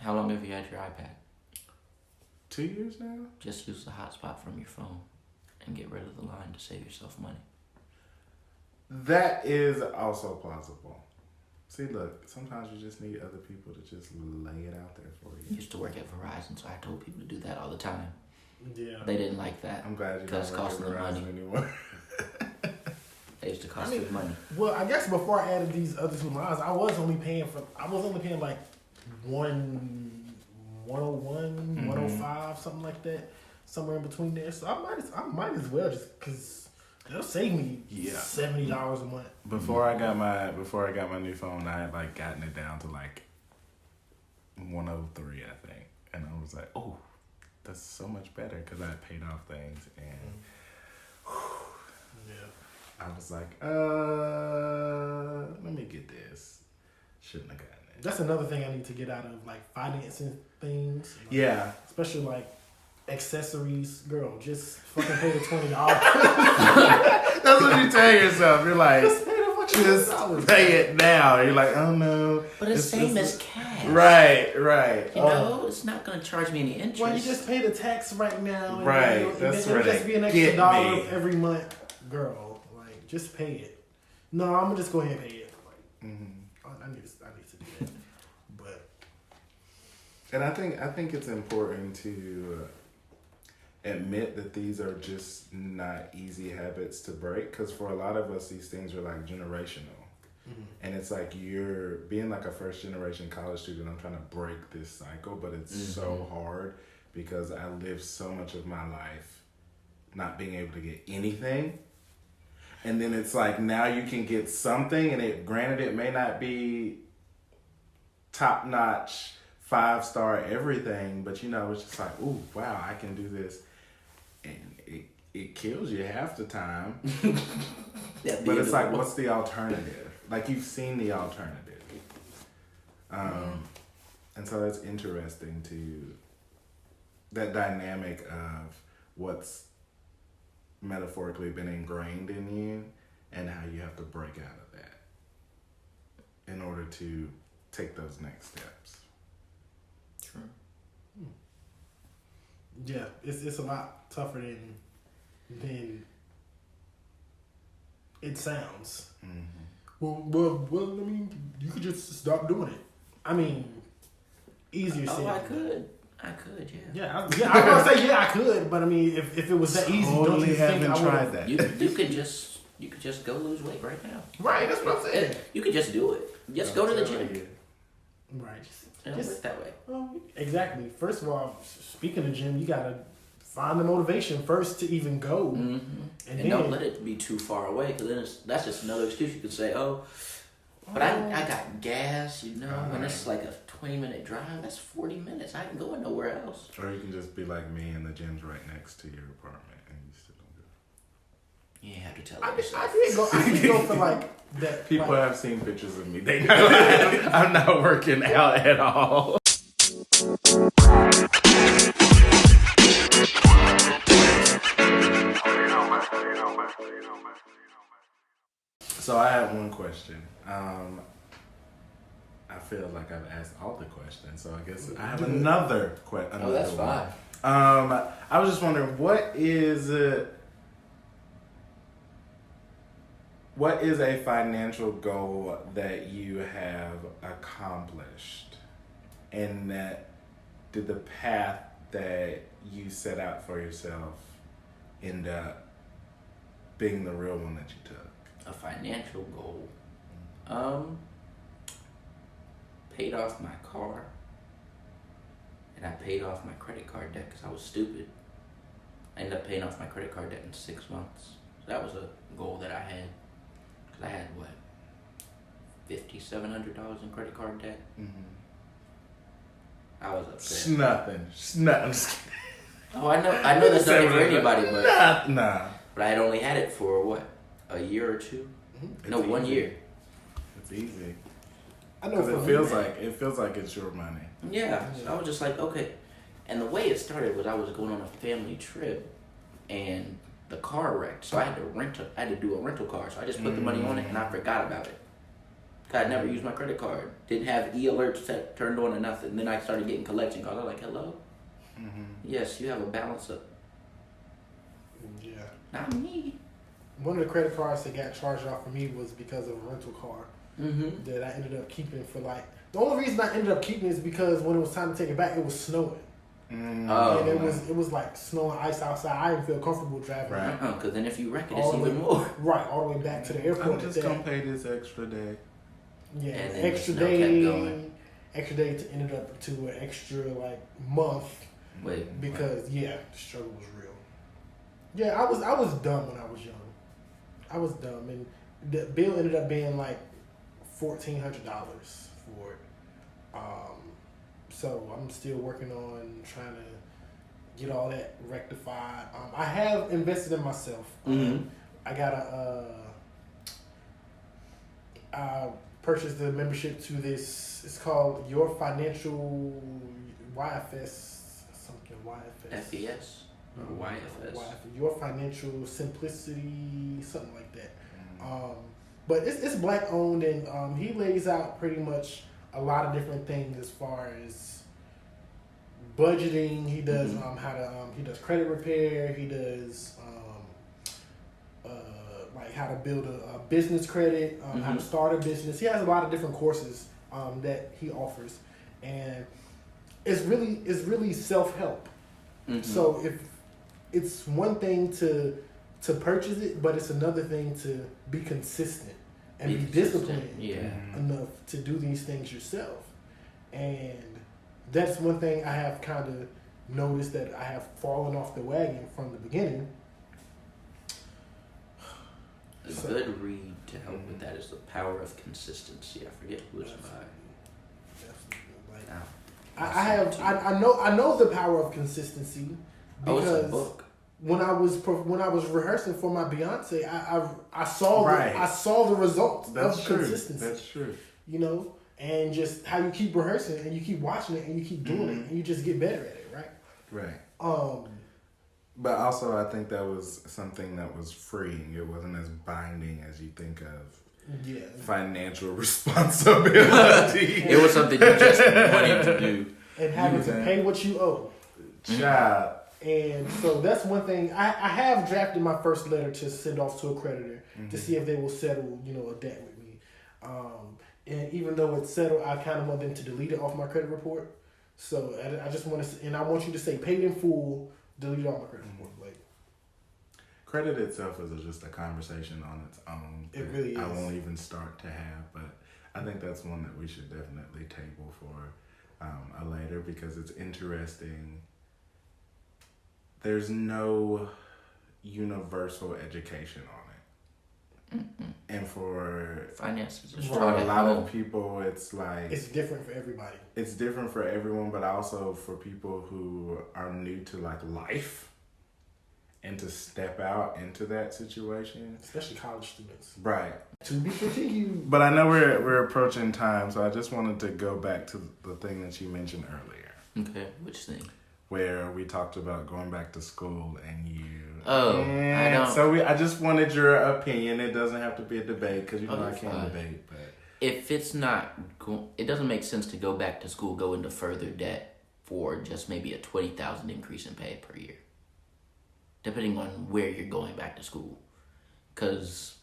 How long have you had your iPad? 2 years now? Just use the hotspot from your phone and get rid of the line to save yourself money. That is also plausible. See, look, sometimes you just need other people to just lay it out there for I you. used to work at Verizon, so I told people to do that all the time. Yeah. They didn't like that. I'm glad you Because don't work costing at them Verizon money. anymore. They used to cost them money. Well, I guess before I added these other 2 lines, I was only paying like 101, 105, something like that, somewhere in between there. So I might as well just because they'll save me $70 a month. Before I got my new phone, I had like gotten it down to like 103, I think, and I was like, oh, that's so much better because I had paid off things and. I was like, let me get this. Shouldn't have gotten it. That's another thing I need to get out of, like financing things. Like, Yeah. Especially like accessories. Girl, just fucking pay the $20. That's what you tell yourself. You're like, Just pay the fucking $20. pay it now. You're like, oh no. But it's same as cash. Right. You know, it's not going to charge me any interest. Well, you just pay the tax right now. And Right. It'll just be an extra $1 every month. Girl, like, just pay it. No, I'm going to just go ahead and pay it. Like, I need to do that. But. And I think it's important to admit that these are just not easy habits to break, because for a lot of us these things are like generational. And it's like you're being like a first generation college student. I'm trying to break this cycle, but it's so hard because I lived so much of my life not being able to get anything, and then it's like now you can get something, and it may not be top notch 5-star everything, but it's just like, ooh, wow, I can do this. And it kills you half the time. But it's like, what's the alternative? Like, you've seen the alternative. And so it's interesting to that dynamic of what's metaphorically been ingrained in you and how you have to break out of that in order to take those next steps. True. Yeah, it's a lot tougher than it sounds. Well, I mean, you could just stop doing it. I mean, easier said. I could, yeah. I was gonna say I could, but I mean, if it was that easy, don't you think I tried that? You could just go lose weight right now. Right, that's what I'm saying. You could just do it. Just go to the gym. Right, Just work that way. Well, exactly. First of all, speaking of gym, you gotta find the motivation first to even go, and then, don't let it be too far away, because then that's just another excuse. You could say, but I got gas, and it's like a 20-minute drive. That's 40 minutes. I ain't going nowhere else. Or you can just be like me, and the gym's right next to your apartment, and you still don't go. You have to tell I yourself. did go for like that. People like, have seen pictures of me. They know I'm not working out at all. So I have one question. I feel like I've asked all the questions, so I guess I have another question. Oh, that's fine. I was just wondering, what is a financial goal that you have accomplished, and that did the path that you set out for yourself end up being the real one that you took? A financial goal. Paid off my car. And I paid off my credit card debt because I was stupid. I ended up paying off my credit card debt in 6 months. So that was a goal that I had. Because I had, what, $5,700 in credit card debt? Mm-hmm. I was upset. It's nothing. It's nothing. Oh, I know that's nothing for anybody, but... Nah. But I had only had it for, what, a year or two? Mm-hmm. No, 1 year. It's easy. I know Because it feels like it's your money. Yeah, so I was just like, okay. And the way it started was I was going on a family trip, and the car wrecked. So I had to do a rental car. So I just put the money on it, and I forgot about it. I never used my credit card. Didn't have e-alerts set turned on or nothing. Then I started getting collection calls. I was like, hello? Mm-hmm. Yes, you have a balance up. Yeah. Not me. One of the credit cards that got charged off for me was because of a rental car that I ended up keeping for like... The only reason I ended up keeping it is because when it was time to take it back, it was snowing. Oh, and it was like snow and ice outside. I didn't feel comfortable driving. Right. Because then if you wreck it, it's even more. Right, all the way back to the airport. I'm just going to pay this extra day. Yeah, And then extra the snow kept day. going. Extra day ended up to an extra like month. Wait. Because the struggle was real. Yeah, I was dumb when I was young. I was dumb, and the bill ended up being like $1,400 for it. So I'm still working on trying to get all that rectified. I have invested in myself. I got I purchased the membership to this. It's called Your Financial YFS something YFS. FES or YFS. Your Financial Simplicity, something like that. But it's black owned, and he lays out pretty much a lot of different things as far as budgeting. He does he does credit repair. He does like how to build a business credit, how to start a business. He has a lot of different courses that he offers, and it's really self-help. So if it's one thing to purchase it, but it's another thing to be consistent and be disciplined enough to do these things yourself. And that's one thing I have kind of noticed that I have fallen off the wagon from the beginning. A good read to help with that is The Power of Consistency. I forget who it's by. I know The Power of Consistency because it's a book. When I was rehearsing for my Beyonce, I saw the results of consistency. That's true. You know, and just how you keep rehearsing and you keep watching it and you keep doing it and you just get better at it, right? Right. But also, I think that was something that was freeing. It wasn't as binding as you think of. Financial responsibility. It was something you just wanted to do. And having to pay what you owe. Child. And so that's one thing. I have drafted my first letter to send off to a creditor to see if they will settle, a debt with me. And even though it's settled, I kind of want them to delete it off my credit report. So I just want to, and I want you to say paid in full, delete it off my credit report. Credit itself is just a conversation on its own. It really is. I won't even start to have, but I think that's one that we should definitely table for a later because it's interesting. There's no universal education on it. And for finances, for a lot of people, it's like... It's different for everybody. It's different for everyone, but also for people who are new to like life. And to step out into that situation, especially college students, right? To be continued. But I know we're approaching time, so I just wanted to go back to the thing that you mentioned earlier. Okay, which thing? Where we talked about going back to school, and you. Oh, I don't. So I just wanted your opinion. It doesn't have to be a debate because I can't debate. But if it's not, it doesn't make sense to go back to school, go into further debt for just maybe a $20,000 increase in pay per year. Depending on where you're going back to school. Because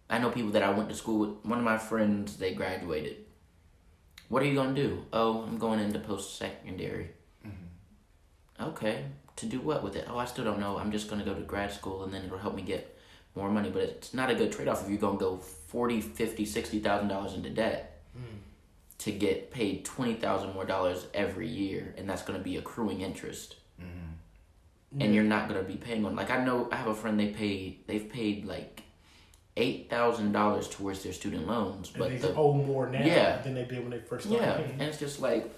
I know people that I went to school with. One of my friends, they graduated. What are you going to do? Oh, I'm going into post-secondary. Okay. To do what with it? Oh, I still don't know. I'm just going to go to grad school and then it'll help me get more money, but it's not a good trade-off if you're going to go $40,000, $50,000, $60,000 into debt to get paid $20,000 more every year, and that's going to be accruing interest. And you're not going to be paying on, like, I have a friend, they've paid like $8,000 towards their student loans, but they owe more now than they did when they first started paying. And it's just like,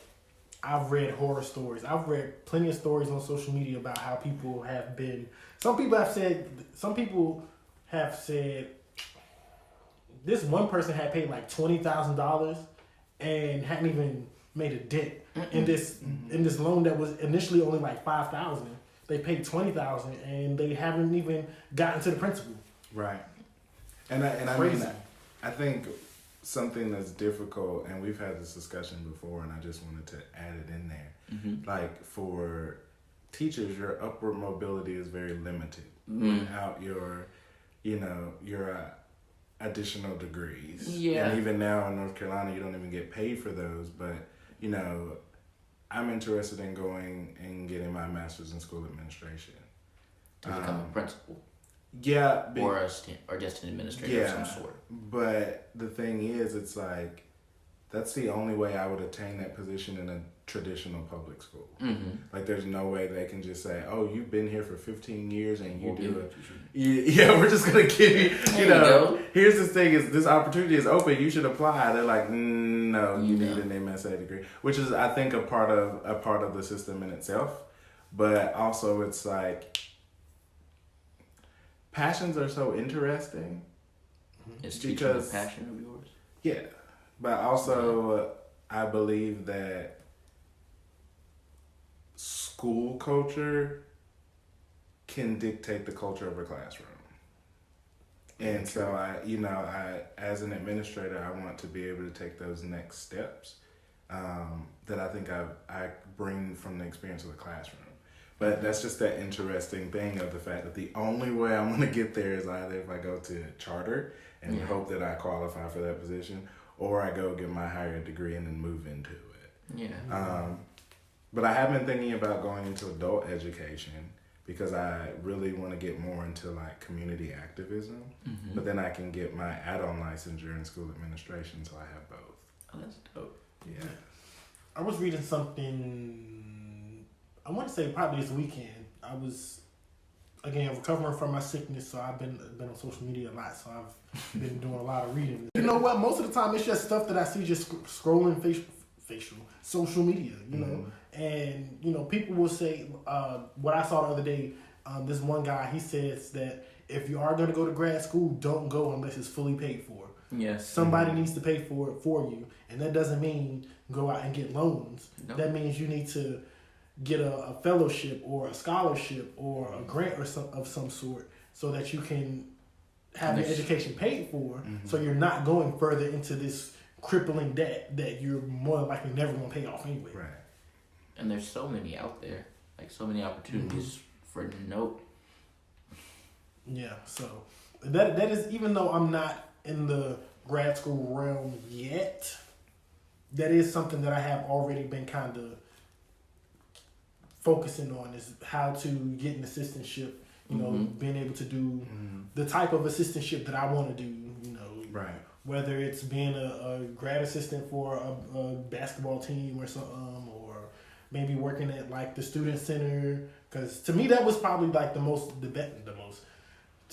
I've read horror stories. I've read plenty of stories on social media about how people have been. Some people have said this one person had paid like $20,000 and hadn't even made a dent in this loan that was initially only like $5,000. They paid $20,000 and they haven't even gotten to the principal. Right. And I mean, I think something that's difficult, and we've had this discussion before, and I just wanted to add it in there. Like, for teachers, your upward mobility is very limited without your additional degrees. Yeah. And even now in North Carolina, you don't even get paid for those. But, I'm interested in going and getting my master's in school administration. To become a principal. Yeah. Or just an administrator of some sort. But the thing is, it's like, that's the only way I would attain that position in a traditional public school. Like, there's no way they can just say, oh, you've been here for 15 years and you do it. Yeah, we're just going to give you, here's the thing, is this opportunity is open, you should apply. They're like, no, you need an MSA degree, which is, I think, a part of the system in itself. But also, it's like, passions are so interesting. Is teaching a passion of yours? Yeah. But also, I believe that school culture can dictate the culture of a classroom. And so I as an administrator, I want to be able to take those next steps that I think I bring from the experience of the classroom. But that's just that interesting thing of the fact that the only way I'm going to get there is either if I go to charter and hope that I qualify for that position, or I go get my higher degree and then move into it. Yeah. But I have been thinking about going into adult education because I really want to get more into like community activism. But then I can get my add-on licensure in school administration, so I have both. Oh, that's dope. Yeah. I was reading something, I want to say probably this weekend. I was, again, recovering from my sickness, so I've been on social media a lot, so I've been doing a lot of reading. You know what? Most of the time, it's just stuff that I see just scrolling social media, you know? And, people will say, what I saw the other day, this one guy, he says that if you are going to go to grad school, don't go unless it's fully paid for. Yes. Somebody needs to pay for it for you. And that doesn't mean go out and get loans. Nope. That means you need to get a fellowship or a scholarship or a grant or of some sort so that you can have your education paid for, so you're not going further into this crippling debt that you're more likely never going to pay off anyway. Right. And there's so many out there, like so many opportunities for note. Yeah, so that is, even though I'm not in the grad school realm yet, that is something that I have already been kind of focusing on, is how to get an assistantship, being able to do the type of assistantship that I want to do, right. Whether it's being a grad assistant for a basketball team or something, or maybe working at like the student center, because to me that was probably like to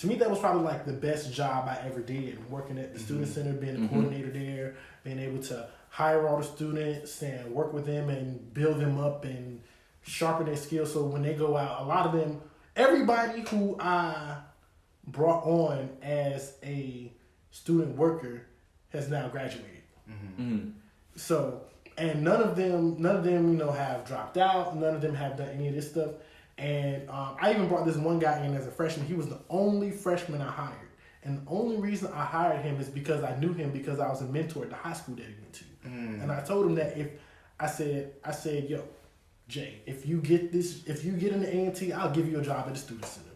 me that was probably like the best job I ever did, working at the student center, being a coordinator there, being able to hire all the students and work with them and build them up and sharpen their skills, so when they go out, a lot of them, everybody who I brought on as a student worker has now graduated. So, and none of them, have dropped out. None of them have done any of this stuff. And I even brought this one guy in as a freshman. He was the only freshman I hired. And the only reason I hired him is because I knew him because I was a mentor at the high school that he went to. And I told him that I said, yo, Jay, if you get in the A&T, I'll give you a job at the student center.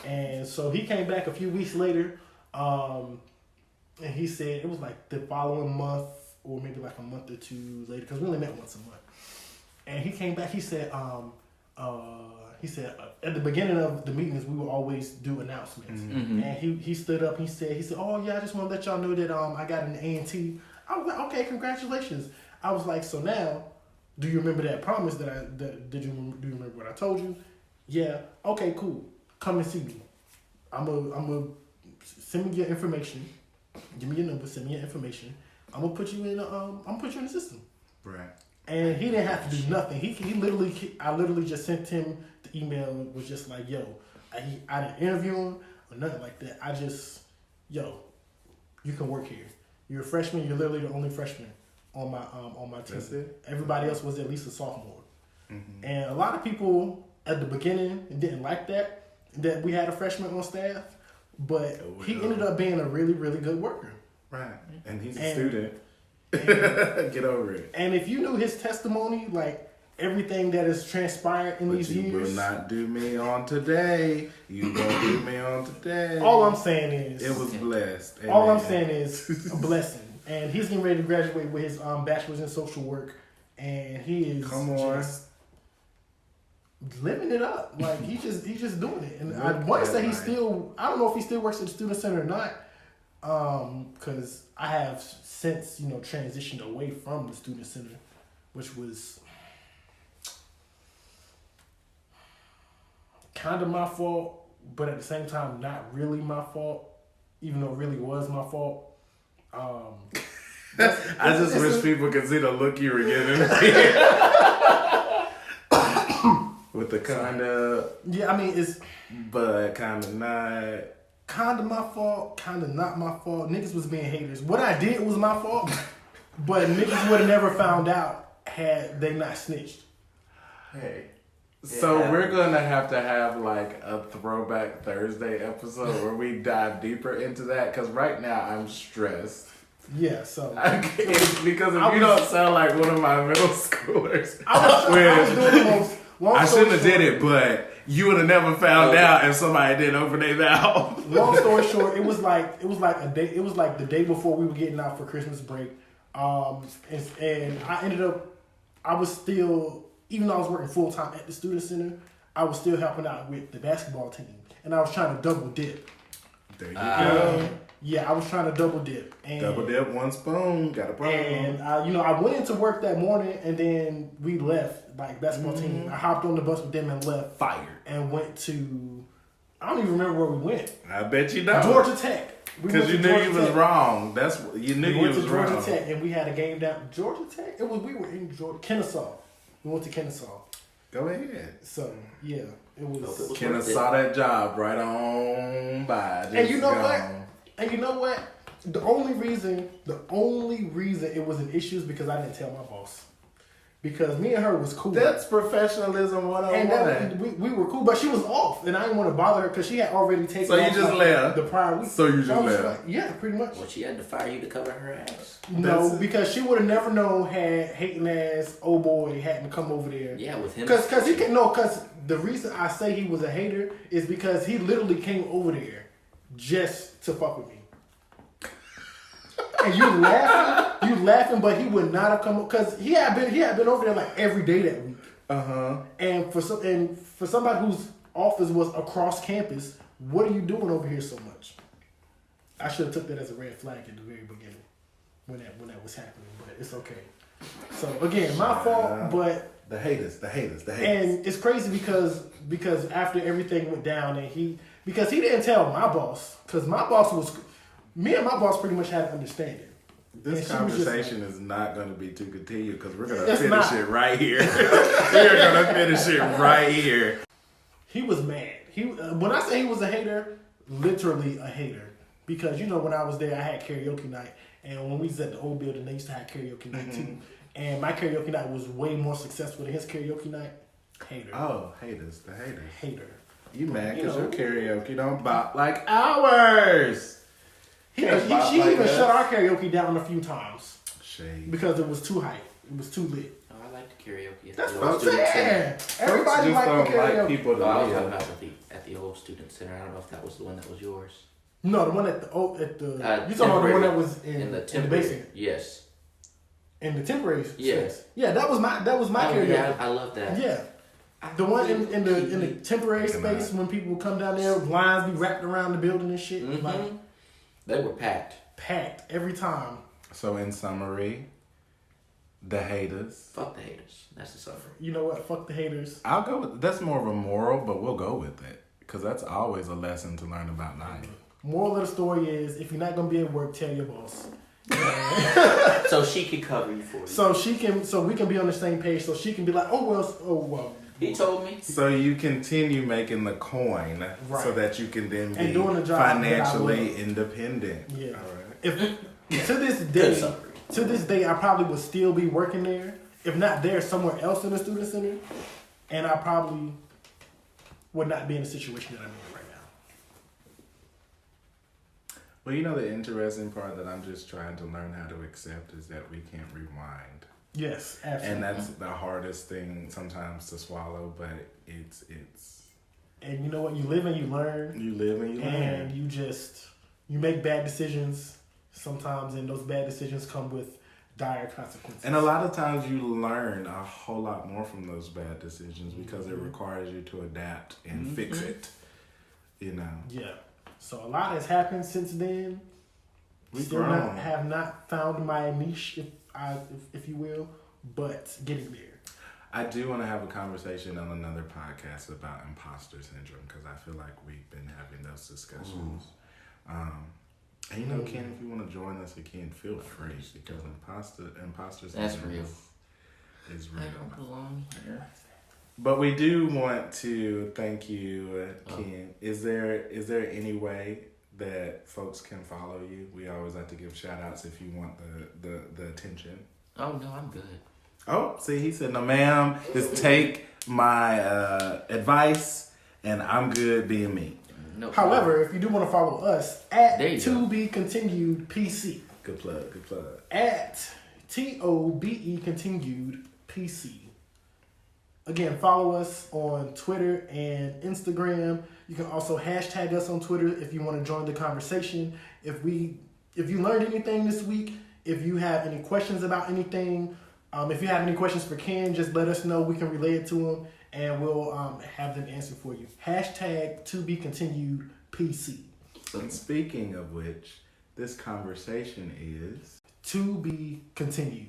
And so he came back a few weeks later, and he said it was like the following month, or maybe like a month or two later, because we only met once a month. And he came back, he said, he said at the beginning of the meetings we would always do announcements. Mm-hmm. And he stood up. He said, "Oh yeah, I just want to let y'all know that I got an A&T." I was like, "Okay, congratulations." I was like, "So now, do you remember that promise do you remember what I told you?" "Yeah." "Okay, cool. Come and see me. I'm a send me your information. Give me your number. Send me your information. I'm gonna put you in the system." Right. And he didn't have to do nothing. I literally just sent him the email and was just like, "Yo, I didn't interview him or nothing like that. I just, yo, you can work here. You're a freshman. You're literally the only freshman on my team. That's it. Everybody else was at least a sophomore." Mm-hmm. And a lot of people at the beginning didn't like that we had a freshman on staff, but he ended up being a really, really good worker. Right. And he's a student. And, get over it. And if you knew his testimony, like everything that has transpired in these years, you will not do me on today. You won't do me on today. All I'm saying is it was blessed. Amen. All I'm saying is a blessing. And he's getting ready to graduate with his bachelor's in social work, and he is just living it up. Like he's just doing it. And I want to say I don't know if he still works at the student center or not. Because I have since transitioned away from the student center, which was kind of my fault, but at the same time not really my fault, even though it really was my fault. I just wish people could see the look you were giving me. With the kind of... Yeah, I mean, it's... But kind of not... Kind of my fault, kind of not my fault. Niggas was being haters. What I did was my fault, but niggas would have never found out had they not snitched. Hey. So we're going to have like a Throwback Thursday episode where we dive deeper into that, because right now I'm stressed. Yeah, so... Because if you don't sound like one of my middle schoolers... I was doing the most... I shouldn't have did it, but you would have never found out if somebody didn't open their mouth. Long story short, it was like the day before we were getting out for Christmas break. And I was still, even though I was working full time at the student center, I was still helping out with the basketball team. And I was trying to double dip. There you go. Yeah, I was trying to double dip. And, double dip, one spoon, got a problem. And I went into work that morning, and then we left, like basketball team. I hopped on the bus with them and left. Fired. And went to, I don't even remember where we went. I bet you don't. Georgia Tech. Because you knew you was wrong. You knew you was wrong. We went to Georgia Tech, and we had a game down. Georgia Tech? We were in Kennesaw. We went to Kennesaw. Go ahead. So, yeah. It was Kennesaw that job right on by. And you know what? The only reason it was an issue is because I didn't tell my boss. Because me and her was cool. That's professionalism 101. And we were cool, but she was off, and I didn't want to bother her because she had already taken. So you just left the prior week. So you just left. Like, yeah, pretty much. Well, she had to fire you to cover her ass. No, because she would have never known had hating ass old boy hadn't come over there. Yeah, with him. Because the reason I say he was a hater is because he literally came over there just to fuck with me. And you laughing, but he would not have come because he had been over there like every day that week. And for somebody whose office was across campus, what are you doing over here so much? I should have took that as a red flag at the very beginning when that was happening, but it's okay. So again, my fault, but the haters. And it's crazy because after everything went down, and he didn't tell my boss, because my boss was. Me and my boss pretty much had an understanding. This conversation is not going to be too continued because we're going to finish it right here. We're going to finish it right here. He was mad. When I say he was a hater, literally a hater. Because, when I was there, I had karaoke night. And when we was at the old building, they used to have karaoke night too. And my karaoke night was way more successful than his karaoke night. Hater. Oh, haters. The haters. Hater. You mad because your karaoke don't bop like ours. She even shut our karaoke down a few times. Shade. Because it was too hype. It was too lit. Oh, I like the karaoke. That's what I'm saying. Everybody likes the karaoke. Like people to I was talking about at the old student center. I don't know if that was the one that was yours. No, the one at the you talking about the one that was in the basement? Yes. In the temporary yes. Yeah, that was my karaoke. Yeah, I love that. Yeah. The one in the temporary space when people come down there, lines be wrapped around the building and shit. Mm-hmm. Like, they were packed. Packed every time. So in summary, the haters. Fuck the haters. That's the summary. You know what? Fuck the haters. I'll go with that's more of a moral, but we'll go with it because that's always a lesson to learn about life. Moral of the story is, if you're not gonna be at work, tell your boss. So she can cover you for you. So we can be on the same page. So she can be like, oh well. He told me. So you continue making the coin so that you can then be doing the job financially independent. Yeah. All right. If to this day, I probably would still be working there. If not there, somewhere else in the student center, and I probably would not be in the situation that I'm in right now. Well, you know, the interesting part that I'm just trying to learn how to accept is that we can't rewind. Yes, absolutely. And that's the hardest thing sometimes to swallow, but it's. And you know what? You live and you learn. You live and you learn. And you make bad decisions sometimes, and those bad decisions come with dire consequences. And a lot of times you learn a whole lot more from those bad decisions because it requires you to adapt and fix it. You know. Yeah. So a lot has happened since then. Have not found my niche, if you will, but getting there. I do want to have a conversation on another podcast about imposter syndrome because I feel like we've been having those discussions. And you know, Ken, if you want to join us again, feel free because imposter syndrome is real. I don't belong here. But we do want to thank you, Ken. Is there any way that folks can follow you? We always like to give shout outs if you want the attention. Oh no, I'm good. Oh, see, he said, no ma'am, just take my advice and I'm good being me. No. However, if you do want to follow us at To Be Continued PC. Good plug. At TOBE Continued PC. Again, follow us on Twitter and Instagram. You can also hashtag us on Twitter if you want to join the conversation. If you learned anything this week, if you have any questions about anything, if you have any questions for Ken, just let us know. We can relay it to him, and we'll have them answer for you. Hashtag To Be Continued PC. And speaking of which, this conversation is To Be Continued.